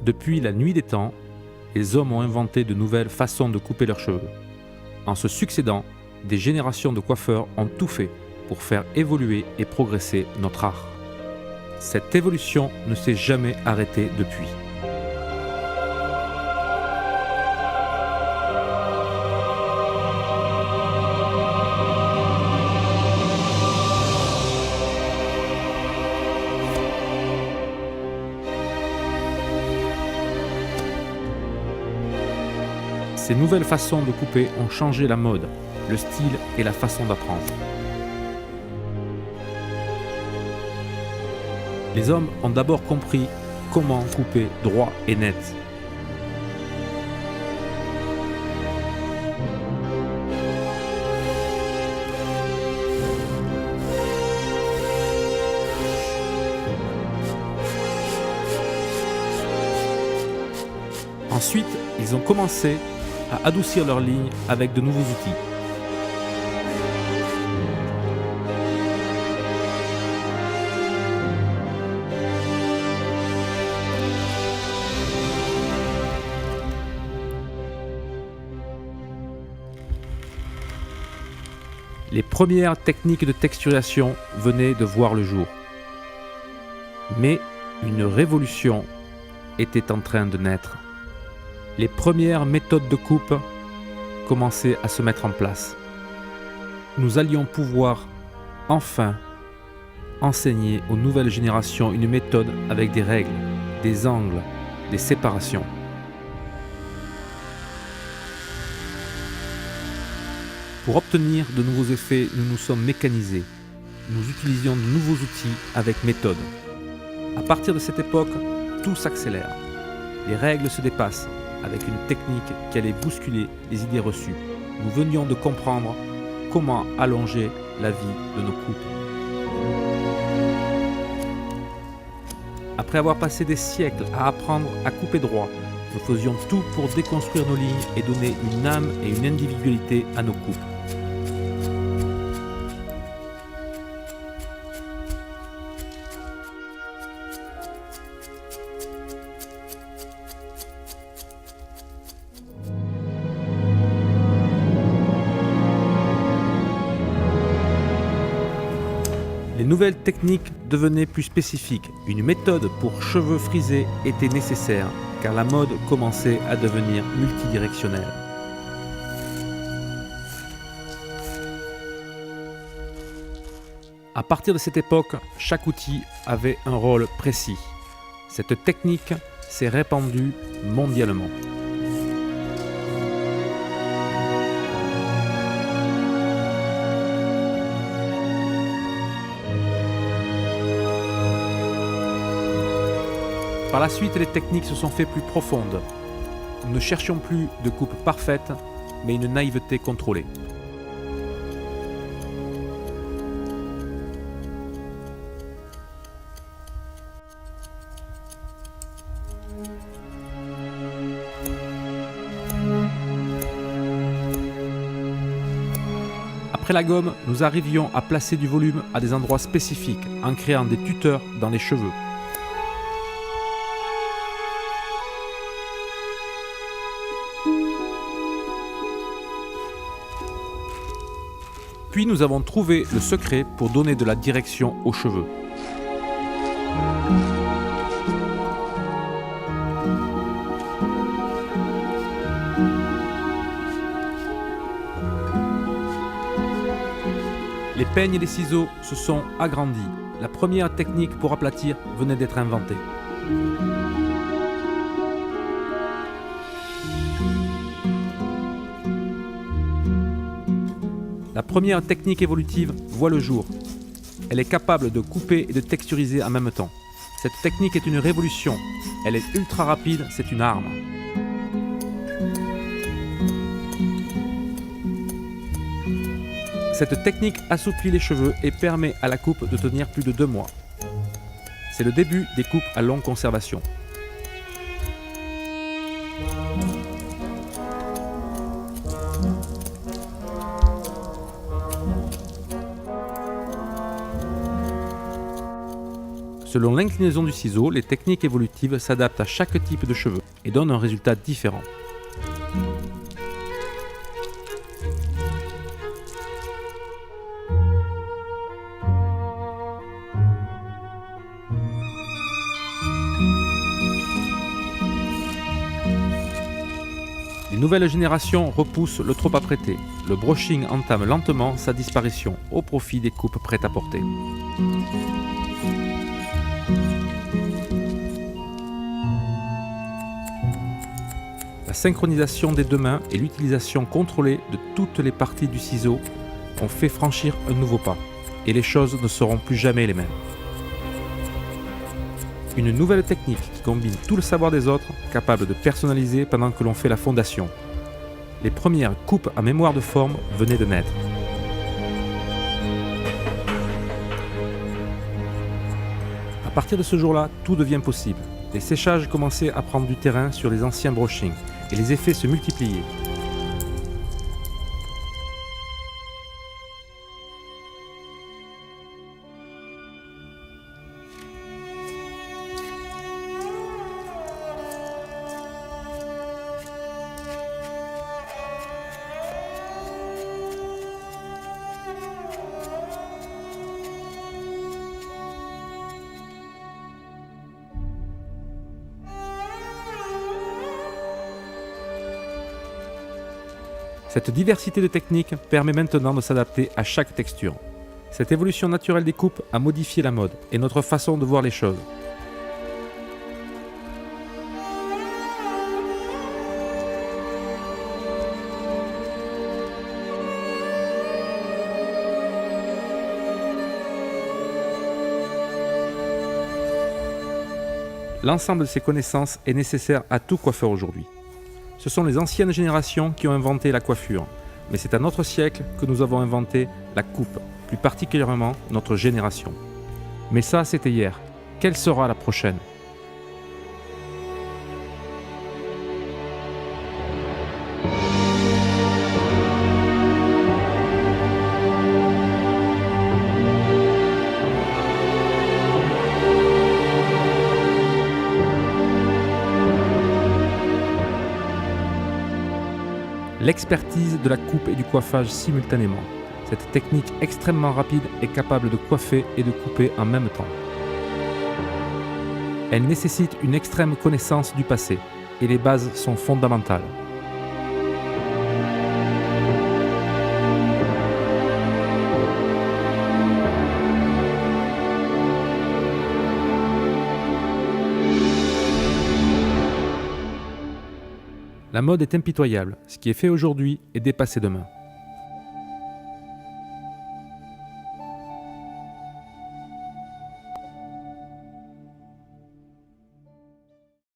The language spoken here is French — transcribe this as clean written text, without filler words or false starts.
Depuis la nuit des temps, les hommes ont inventé de nouvelles façons de couper leurs cheveux. En se succédant, des générations de coiffeurs ont tout fait pour faire évoluer et progresser notre art. Cette évolution ne s'est jamais arrêtée depuis. Ces nouvelles façons de couper ont changé la mode, le style et la façon d'apprendre. Les hommes ont d'abord compris comment couper droit et net. Ensuite, ils ont commencé à adoucir leurs lignes avec de nouveaux outils. Les premières techniques de texturisation venaient de voir le jour. Mais une révolution était en train de naître. Les premières méthodes de coupe commençaient à se mettre en place. Nous allions pouvoir enfin enseigner aux nouvelles générations une méthode avec des règles, des angles, des séparations. Pour obtenir de nouveaux effets, nous nous sommes mécanisés. Nous utilisions de nouveaux outils avec méthode. À partir de cette époque, tout s'accélère. Les règles se dépassent avec une technique qui allait bousculer les idées reçues. Nous venions de comprendre comment allonger la vie de nos coupes. Après avoir passé des siècles à apprendre à couper droit, nous faisions tout pour déconstruire nos lignes et donner une âme et une individualité à nos coupes. Les nouvelles techniques devenaient plus spécifiques. Une méthode pour cheveux frisés était nécessaire, car la mode commençait à devenir multidirectionnelle. À partir de cette époque, chaque outil avait un rôle précis. Cette technique s'est répandue mondialement. Par la suite, les techniques se sont fait plus profondes. Nous ne cherchions plus de coupe parfaite, mais une naïveté contrôlée. Après la gomme, nous arrivions à placer du volume à des endroits spécifiques en créant des tuteurs dans les cheveux. Puis nous avons trouvé le secret pour donner de la direction aux cheveux. Les peignes et les ciseaux se sont agrandis. La première technique pour aplatir venait d'être inventée. La première technique évolutive voit le jour. Elle est capable de couper et de texturiser en même temps. Cette technique est une révolution. Elle est ultra rapide, c'est une arme. Cette technique assouplit les cheveux et permet à la coupe de tenir plus de 2 mois. C'est le début des coupes à longue conservation. Selon l'inclinaison du ciseau, les techniques évolutives s'adaptent à chaque type de cheveux et donnent un résultat différent. Les nouvelles générations repoussent le trop apprêté. Le brushing entame lentement sa disparition au profit des coupes prêtes à porter. La synchronisation des deux mains et l'utilisation contrôlée de toutes les parties du ciseau ont fait franchir un nouveau pas, et les choses ne seront plus jamais les mêmes. Une nouvelle technique qui combine tout le savoir des autres, capable de personnaliser pendant que l'on fait la fondation. Les premières coupes à mémoire de forme venaient de naître. À partir de ce jour-là, tout devient possible. Les séchages commençaient à prendre du terrain sur les anciens brushings et les effets se multipliaient. Cette diversité de techniques permet maintenant de s'adapter à chaque texture. Cette évolution naturelle des coupes a modifié la mode et notre façon de voir les choses. L'ensemble de ces connaissances est nécessaire à tout coiffeur aujourd'hui. Ce sont les anciennes générations qui ont inventé la coiffure, mais c'est à notre siècle que nous avons inventé la coupe, plus particulièrement notre génération. Mais ça, c'était hier. Quelle sera la prochaine ? L'expertise de la coupe et du coiffage simultanément. Cette technique extrêmement rapide est capable de coiffer et de couper en même temps. Elle nécessite une extrême connaissance du passé et les bases sont fondamentales. La mode est impitoyable, ce qui est fait aujourd'hui est dépassé demain.